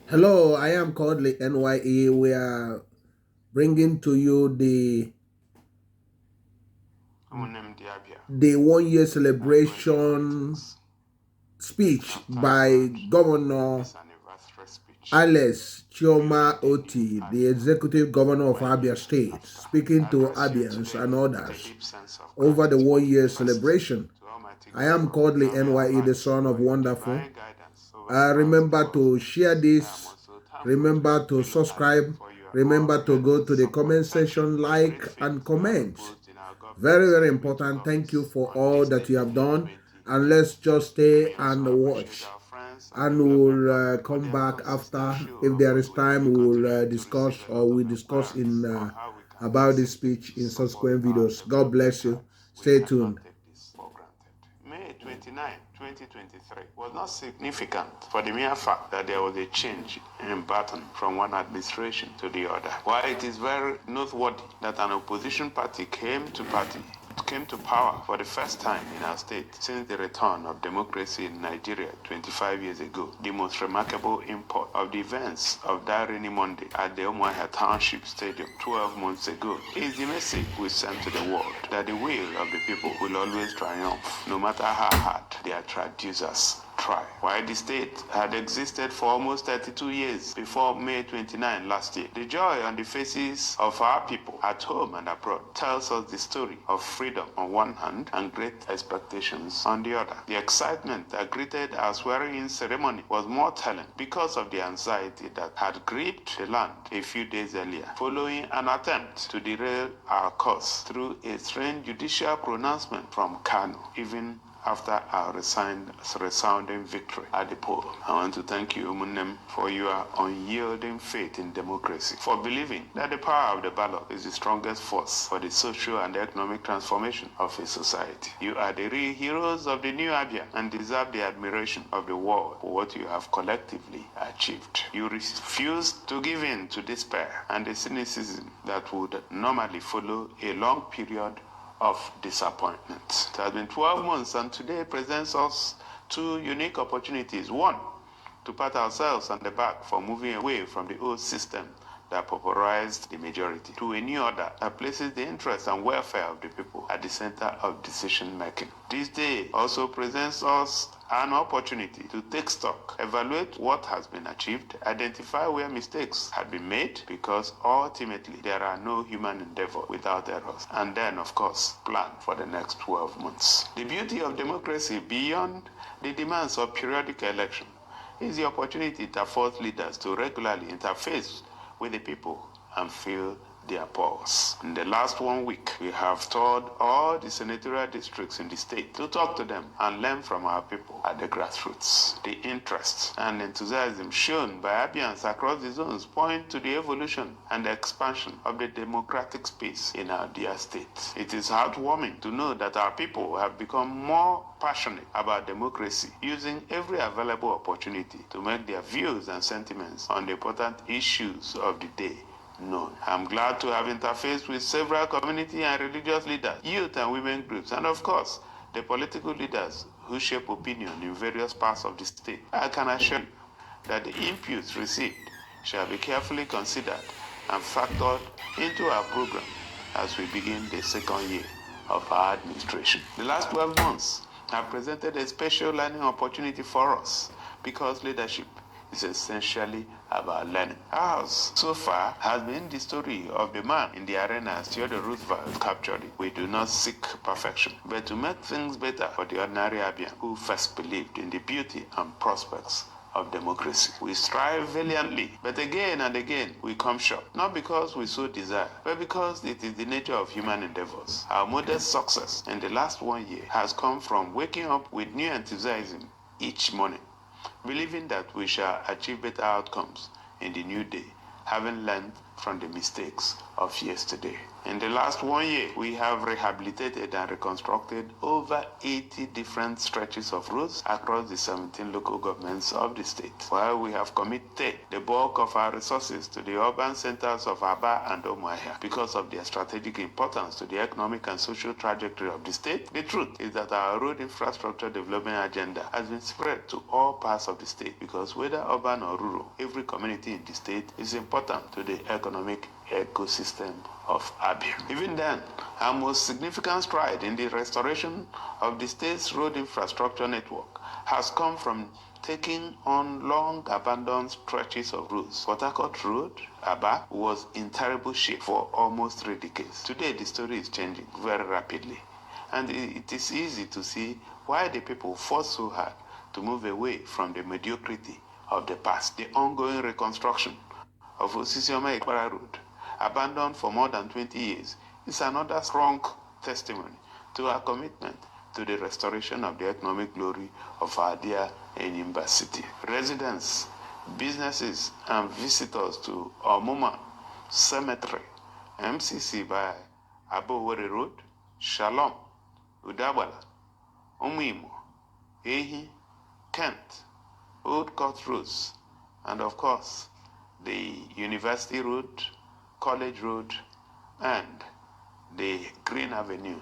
Hello, I am Kodili-nye. We are bringing to you the 1 year celebration speech by Governor Alex Otti, the executive governor of Abia State, speaking to Abians and others over the 1 year celebration. I am Kodili-nye, the son of wonderful. Remember to share this. Remember to subscribe. Remember to go to the comment section, like and comment. Very, very important. Thank you for all that you have done. And let's just stay and watch. And we'll come back after. If there is time, we'll discuss we discuss in about this speech in subsequent videos. God bless you. Stay tuned. May 29, 2023 was not significant for the mere fact that there was a change in pattern from one administration to the other. While it is very noteworthy that an opposition party came to power for the first time in our state since the return of democracy in Nigeria 25 years ago, the most remarkable import of the events of that rainy Monday at the Umuahia Township Stadium 12 months ago is the message we sent to the world that the will of the people will always triumph, no matter how hard their traducers try. While the state had existed for almost 32 years before May 29 last year, the joy on the faces of our people at home and abroad tells us the story of freedom on one hand and great expectations on the other. The excitement that greeted our swearing-in ceremony was more telling because of the anxiety that had gripped the land a few days earlier, following an attempt to derail our course through a strange judicial pronouncement from Kano, even after our resounding victory at the poll. I want to thank you, Umunem, for your unyielding faith in democracy, for believing that the power of the ballot is the strongest force for the social and economic transformation of a society. You are the real heroes of the new Abia and deserve the admiration of the world for what you have collectively achieved. You refused to give in to despair and the cynicism that would normally follow a long period of disappointment. It has been 12 months and today presents us two unique opportunities. One, to pat ourselves on the back for moving away from the old system that pauperized the majority to a new order that places the interests and welfare of the people at the center of decision making. This day also presents us an opportunity to take stock, evaluate what has been achieved, identify where mistakes had been made, because ultimately there are no human endeavor without errors, and then, of course, plan for the next 12 months. The beauty of democracy, beyond the demands of periodic election, is the opportunity it affords leaders to regularly interface with the people and feel their pulse. In the last 1 week, we have toured all the senatorial districts in the state to talk to them and learn from our people at the grassroots. The interest and enthusiasm shown by Abians across the zones point to the evolution and the expansion of the democratic space in our dear state. It is heartwarming to know that our people have become more passionate about democracy, using every available opportunity to make their views and sentiments on the important issues of the day known. I'm glad to have interfaced with several community and religious leaders, youth and women groups, and of course, the political leaders who shape opinion in various parts of the state. I can assure you that the inputs received shall be carefully considered and factored into our program as we begin the second year of our administration. The last 12 months have presented a special learning opportunity for us because leadership is essentially about learning. Ours, so far, has been the story of the man in the arena as Theodore Roosevelt captured it. We do not seek perfection, but to make things better for the ordinary Abian who first believed in the beauty and prospects of democracy. We strive valiantly, but again and again we come short, not because we so desire, but because it is the nature of human endeavors. Our modest success in the last 1 year has come from waking up with new enthusiasm each morning, believing that we shall achieve better outcomes in the new day, having learned from the mistakes of yesterday. In the last 1 year, we have rehabilitated and reconstructed over 80 different stretches of roads across the 17 local governments of the state, while we have committed the bulk of our resources to the urban centers of Aba and Umuahia because of their strategic importance to the economic and social trajectory of the state. The truth is that our road infrastructure development agenda has been spread to all parts of the state because whether urban or rural, every community in the state is important to the economic ecosystem of Abia. Even then, our most significant stride in the restoration of the state's road infrastructure network has come from taking on long abandoned stretches of roads. Port Harcourt Road, Aba, was in terrible shape for almost 3 decades. Today, the story is changing very rapidly, and it is easy to see why the people fought so hard to move away from the mediocrity of the past. The ongoing reconstruction of Osisioma Ekpara Road, abandoned for more than 20 years, is another strong testimony to our commitment to the restoration of the economic glory of our dear Enyimba city. Residents, businesses, and visitors to Omuma Cemetery, MCC by Abowere Road, Shalom, Udabala, Umuimo, Ehi, Kent, Old Court Roads, and of course, the University Road, College Road, and the Green Avenue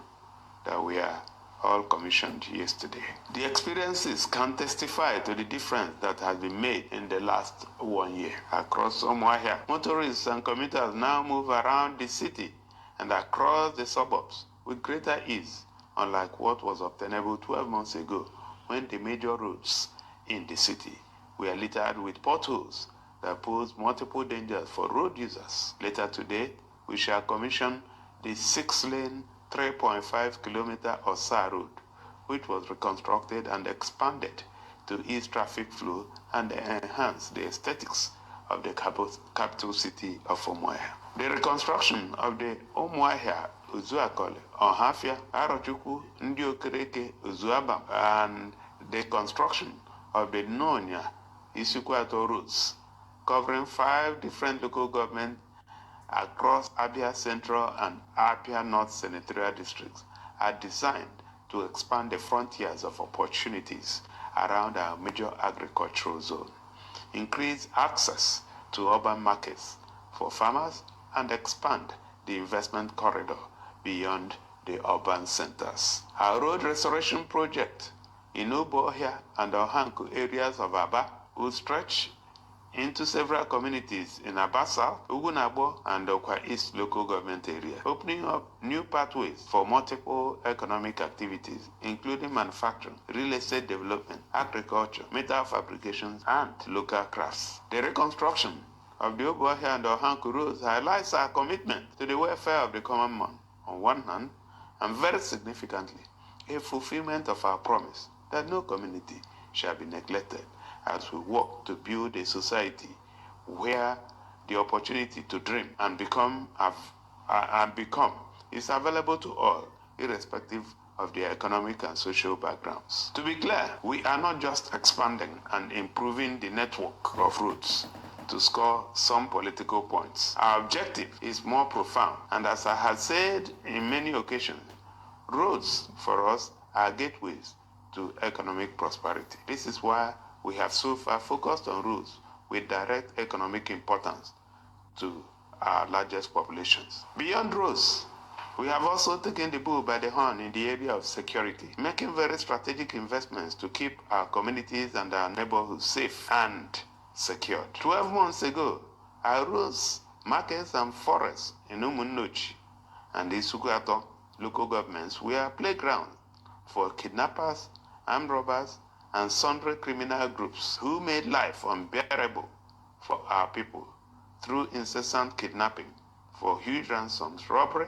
that we are all commissioned yesterday. The experiences can testify to the difference that has been made in the last 1 year. Across Umuahia, motorists and commuters now move around the city and across the suburbs with greater ease, unlike what was obtainable 12 months ago when the major roads in the city were littered with potholes that pose multiple dangers for road users. Later today, we shall commission the 6-lane, 3.5-kilometer Osa Road, which was reconstructed and expanded to ease traffic flow and enhance the aesthetics of the capital city of Umuahia. The reconstruction of the Umuahia, Uzuakole, Ohafia, Arochukwu, Ndiokereke, Uzuabam, and the construction of the Nonya, Isukwato roads, covering 5 different local governments across Abia Central and Abia North senatorial districts, are designed to expand the frontiers of opportunities around our major agricultural zone, increase access to urban markets for farmers, and expand the investment corridor beyond the urban centers. Our road restoration project in Ubohia and Ohanku areas of Aba will stretch into several communities in Aba South, Ugunabo, and Okwa East local government areas, opening up new pathways for multiple economic activities, including manufacturing, real estate development, agriculture, metal fabrications, and local crafts. The reconstruction of the Ubohia and Ohanku roads highlights our commitment to the welfare of the common man, on one hand, and very significantly, a fulfillment of our promise that no community shall be neglected as we work to build a society where the opportunity to dream and become is available to all, irrespective of their economic and social backgrounds. To be clear, we are not just expanding and improving the network of roads to score some political points. Our objective is more profound, and as I have said in many occasions, roads for us are gateways to economic prosperity. This is why we have so far focused on roads with direct economic importance to our largest populations. Beyond roads, we have also taken the bull by the horn in the area of security, making very strategic investments to keep our communities and our neighborhoods safe and secured. 12 months ago, our roads, markets, and forests in Umunnochi and the Isukuato local governments were playgrounds for kidnappers, armed robbers, and sundry criminal groups who made life unbearable for our people through incessant kidnapping for huge ransoms, robbery,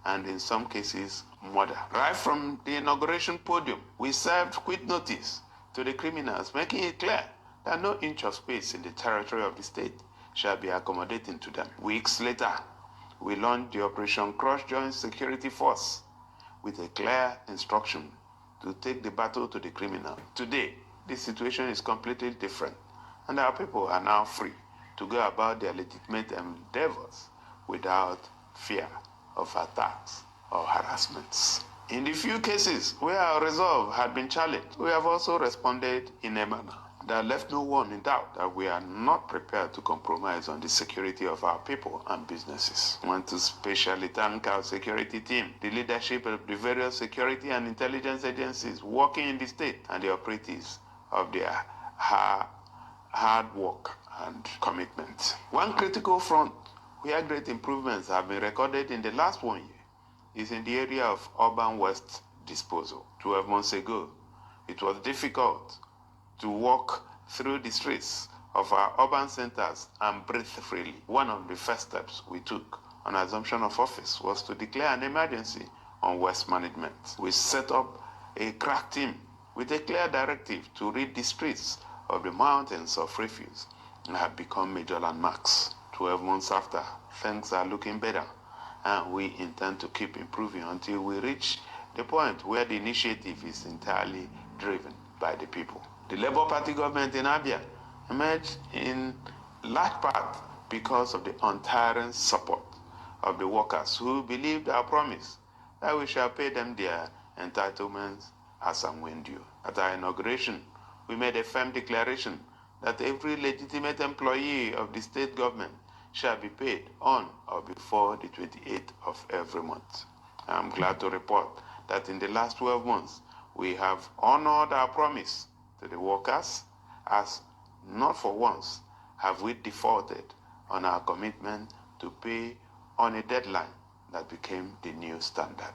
and in some cases, murder. Right from the inauguration podium, we served quit notice to the criminals, making it clear that no inch of space in the territory of the state shall be accommodating to them. Weeks later, we launched the Operation Cross Joint Security Force with a clear instruction to take the battle to the criminal. Today, the situation is completely different, and our people are now free to go about their legitimate endeavors without fear of attacks or harassments. In the few cases where our resolve had been challenged, we have also responded in a manner that left no one in doubt that we are not prepared to compromise on the security of our people and businesses. I want to specially thank our security team, the leadership of the various security and intelligence agencies working in the state, and the operatives of their hard work and commitment. One critical front where great improvements have been recorded in the last 1 year is in the area of urban waste disposal. 12 months ago, it was difficult to walk through the streets of our urban centers and breathe freely. One of the first steps we took on assumption of office was to declare an emergency on waste management. We set up a crack team with a clear directive to rid the streets of the mountains of refuse and have become major landmarks. 12 months after, things are looking better, and we intend to keep improving until we reach the point where the initiative is entirely driven by the people. The Labour Party government in Abia emerged in large part because of the untiring support of the workers who believed our promise that we shall pay them their entitlements as and when due. At our inauguration, we made a firm declaration that every legitimate employee of the state government shall be paid on or before the 28th of every month. I am glad to report that in the last 12 months, we have honored our promise to the workers, as not for once have we defaulted on our commitment to pay on a deadline that became the new standard.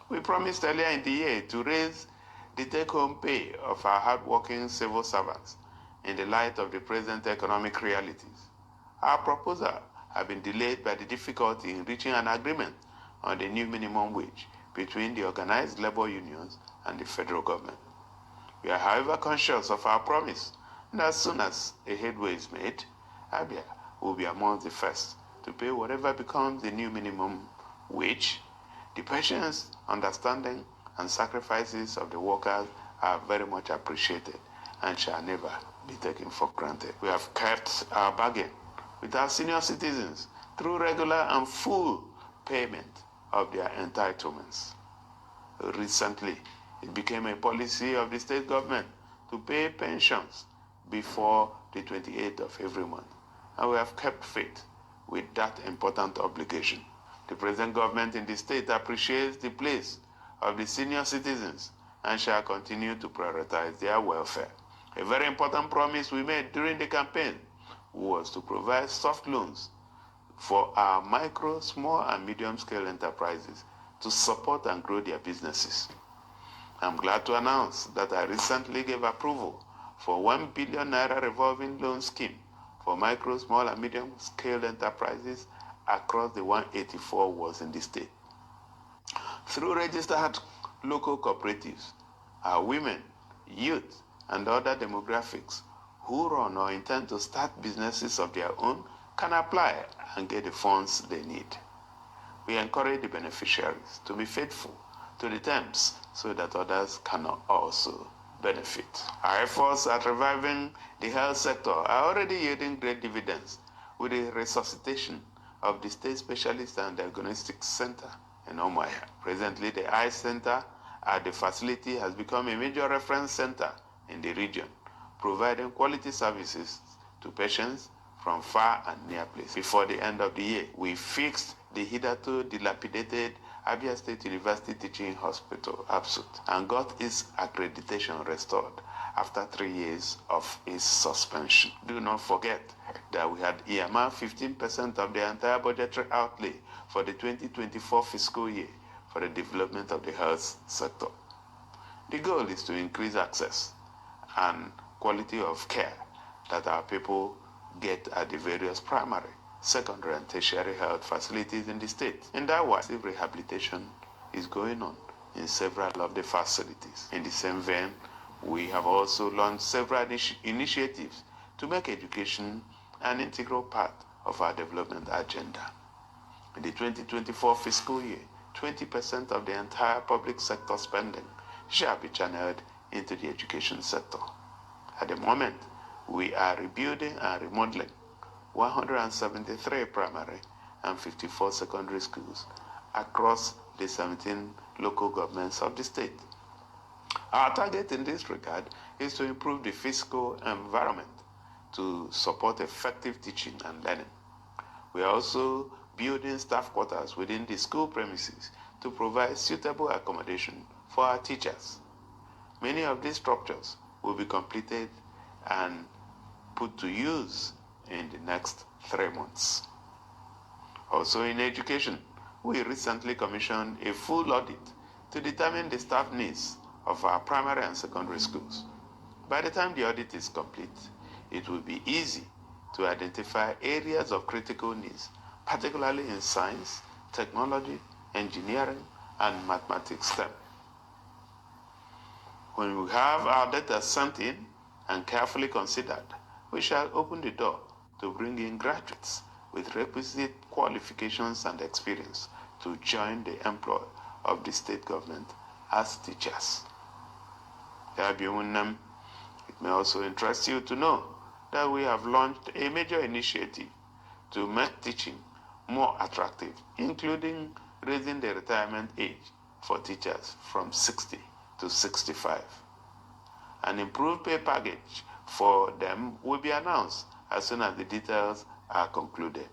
We promised earlier in the year to raise the take-home pay of our hard-working civil servants in the light of the present economic realities. Our proposal has been delayed by the difficulty in reaching an agreement on the new minimum wage between the organized labor unions and the federal government. We are, however, conscious of our promise, and as soon as a headway is made, Abia will be among the first to pay whatever becomes the new minimum wage. The patience, understanding, and sacrifices of the workers are very much appreciated and shall never be taken for granted. We have kept our bargain with our senior citizens through regular and full payment of their entitlements. Recently, it became a policy of the state government to pay pensions before the 28th of every month, and we have kept faith with that important obligation. The present government in the state appreciates the place of the senior citizens and shall continue to prioritize their welfare. A very important promise we made during the campaign was to provide soft loans for our micro, small, and medium-scale enterprises to support and grow their businesses. I'm glad to announce that I recently gave approval for 1 billion naira revolving loan scheme for micro, small, and medium-scale enterprises across the 184 wards in the state. Through registered local cooperatives, our women, youth, and other demographics who run or intend to start businesses of their own can apply and get the funds they need. We encourage the beneficiaries to be faithful to the terms so that others can also benefit. Our efforts at reviving the health sector are already yielding great dividends with the resuscitation of the State Specialist and Diagnostic Center in Umuahia. Presently, the Eye Center at the facility has become a major reference center in the region, providing quality services to patients from far and near places. Before the end of the year, we fixed the hitherto dilapidated Abia State University Teaching Hospital, ABSUT, and got its accreditation restored after 3 years of its suspension. Do not forget that we had earmarked 15% of the entire budgetary outlay for the 2024 fiscal year for the development of the health sector. The goal is to increase access and quality of care that our people get at the various primary, secondary, and tertiary health facilities in the state. In that way, rehabilitation is going on in several of the facilities. In the same vein, we have also launched several initiatives to make education an integral part of our development agenda. In the 2024 fiscal year, 20% of the entire public sector spending shall be channeled into the education sector. At the moment, we are rebuilding and remodeling 173 primary and 54 secondary schools across the 17 local governments of the state. Our target in this regard is to improve the physical environment to support effective teaching and learning. We are also building staff quarters within the school premises to provide suitable accommodation for our teachers. Many of these structures will be completed and put to use in the next 3 months. Also in education, we recently commissioned a full audit to determine the staff needs of our primary and secondary schools. By the time the audit is complete, it will be easy to identify areas of critical needs, particularly in science, technology, engineering, and mathematics STEM. When we have our data sent in and carefully considered, we shall open the door to bring in graduates with requisite qualifications and experience to join the employ of the state government as teachers. It may also interest you to know that we have launched a major initiative to make teaching more attractive, including raising the retirement age for teachers from 60 to 65. An improved pay package for them will be announced as soon as the details are concluded.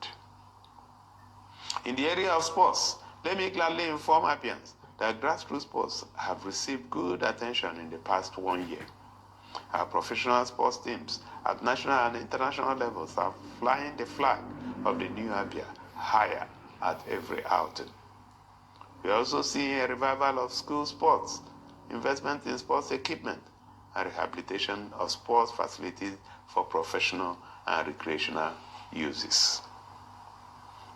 In the area of sports, let me gladly inform Appians that grassroots sports have received good attention in the past 1 year. Our professional sports teams at national and international levels are flying the flag of the new Abia higher at every outing. We are also seeing a revival of school sports, investment in sports equipment, and rehabilitation of sports facilities for professional and recreational uses.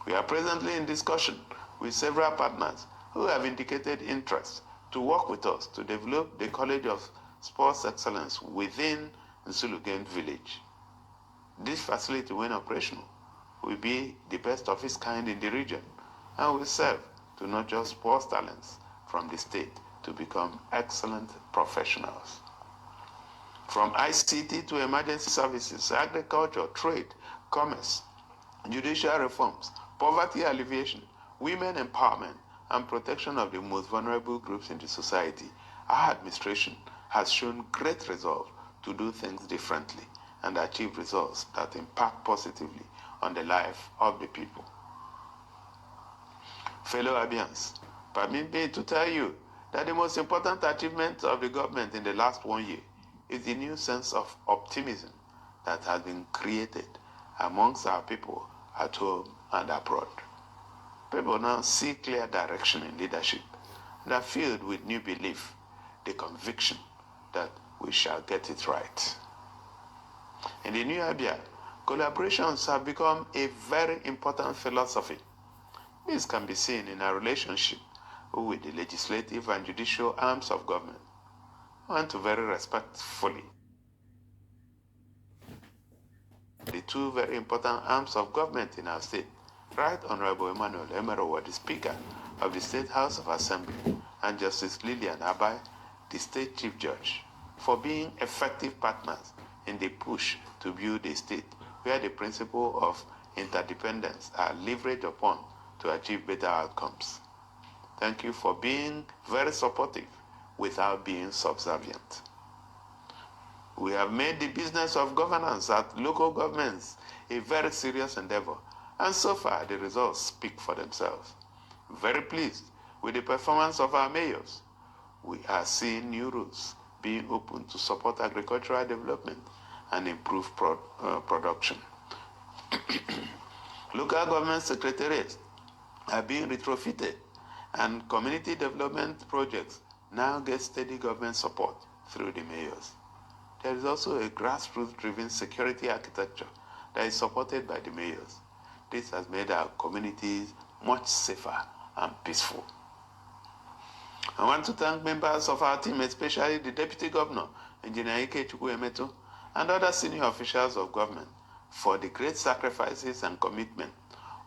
We are presently in discussion with several partners who have indicated interest to work with us to develop the College of Sports Excellence within Nsulugem Village. This facility, when operational, will be the best of its kind in the region and will serve to nurture sports talents from the state to become excellent professionals. From ICT to emergency services, agriculture, trade, commerce, judicial reforms, poverty alleviation, women empowerment, and protection of the most vulnerable groups in the society, our administration has shown great resolve to do things differently and achieve results that impact positively on the life of the people. Fellow Abians, permit me to tell you that the most important achievement of the government in the last 1 year is the new sense of optimism that has been created amongst our people at home and abroad. People now see clear direction in leadership and are filled with new belief, the conviction that we shall get it right. In the new Abia, collaborations have become a very important philosophy. This can be seen in our relationship with the legislative and judicial arms of government. I want to very respectfully the two very important arms of government in our state, Right Honorable Emmanuel Emerowa, the Speaker of the State House of Assembly, and Justice Lillian Abai, the State Chief Judge, for being effective partners in the push to build a state where the principle of interdependence are leveraged upon to achieve better outcomes. Thank you for being very supportive without being subservient. We have made the business of governance at local governments a very serious endeavor, and so far the results speak for themselves. Very pleased with the performance of our mayors. We are seeing new routes being opened to support agricultural development and improve production. Local government secretariats are being retrofitted, and community development projects now get steady government support through the mayors. There is also a grassroots-driven security architecture that is supported by the mayors. This has made our communities much safer and peaceful. I want to thank members of our team, especially the Deputy Governor, Engineer Ike Chukwuemeto, and other senior officials of government for the great sacrifices and commitment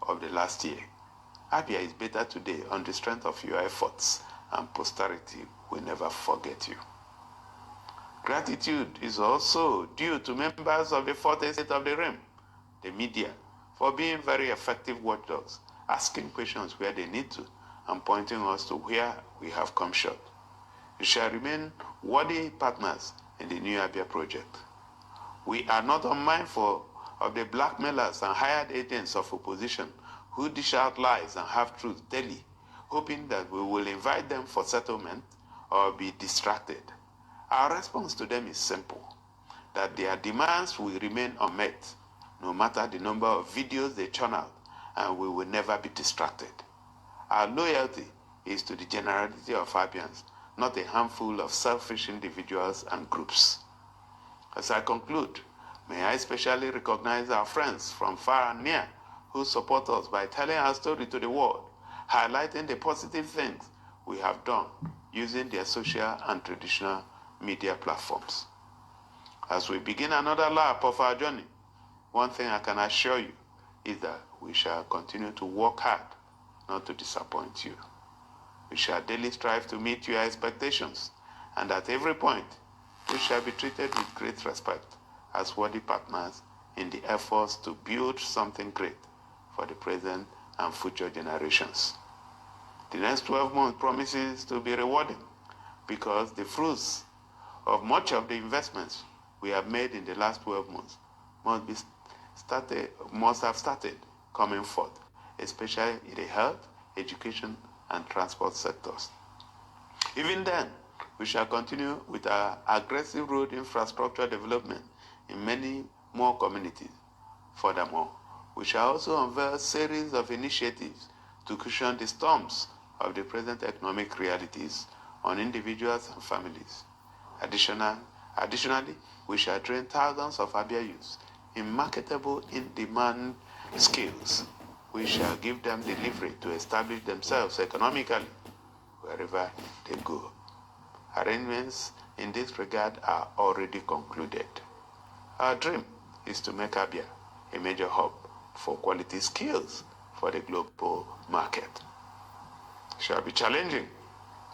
of the last year. Abia is better today on the strength of your efforts, and posterity will never forget you. Gratitude is also due to members of the fourth estate of the realm, the media, for being very effective watchdogs asking questions where they need to, and pointing us to where we have come short. We shall remain worthy partners in the New Abia project. We are not unmindful of the blackmailers and hired agents of opposition who dish out lies and half-truths daily, hoping that we will invite them for settlement or be distracted. Our response to them is simple, that their demands will remain unmet, no matter the number of videos they churn out, and we will never be distracted. Our loyalty is to the generality of Abians, not a handful of selfish individuals and groups. As I conclude, may I especially recognize our friends from far and near who support us by telling our story to the world, highlighting the positive things we have done using their social and traditional media platforms. As we begin another lap of our journey, one thing I can assure you is that we shall continue to work hard not to disappoint you. We shall daily strive to meet your expectations, and at every point, we shall be treated with great respect as worthy partners in the efforts to build something great for the present and future generations. The next 12 months promises to be rewarding because the fruits of much of the investments we have made in the last 12 months must have started coming forth, especially in the health, education, and transport sectors. Even then, we shall continue with our aggressive road infrastructure development in many more communities. Furthermore, we shall also unveil a series of initiatives to cushion the storms of the present economic realities on individuals and families. Additionally, we shall train thousands of Abia youths in marketable, in-demand skills. We shall give them the leverage to establish themselves economically wherever they go. Arrangements in this regard are already concluded. Our dream is to make Abia a major hub for quality skills for the global market. It shall be challenging,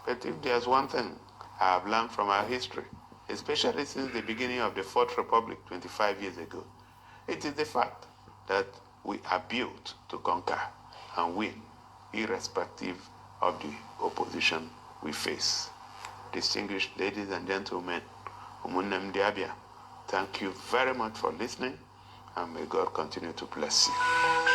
but if there's one thing I have learned from our history, especially since the beginning of the Fourth Republic 25 years ago, it is the fact that we are built to conquer and win, irrespective of the opposition we face. Distinguished ladies and gentlemen, Umunnem Diabia, thank you very much for listening, and may God continue to bless you.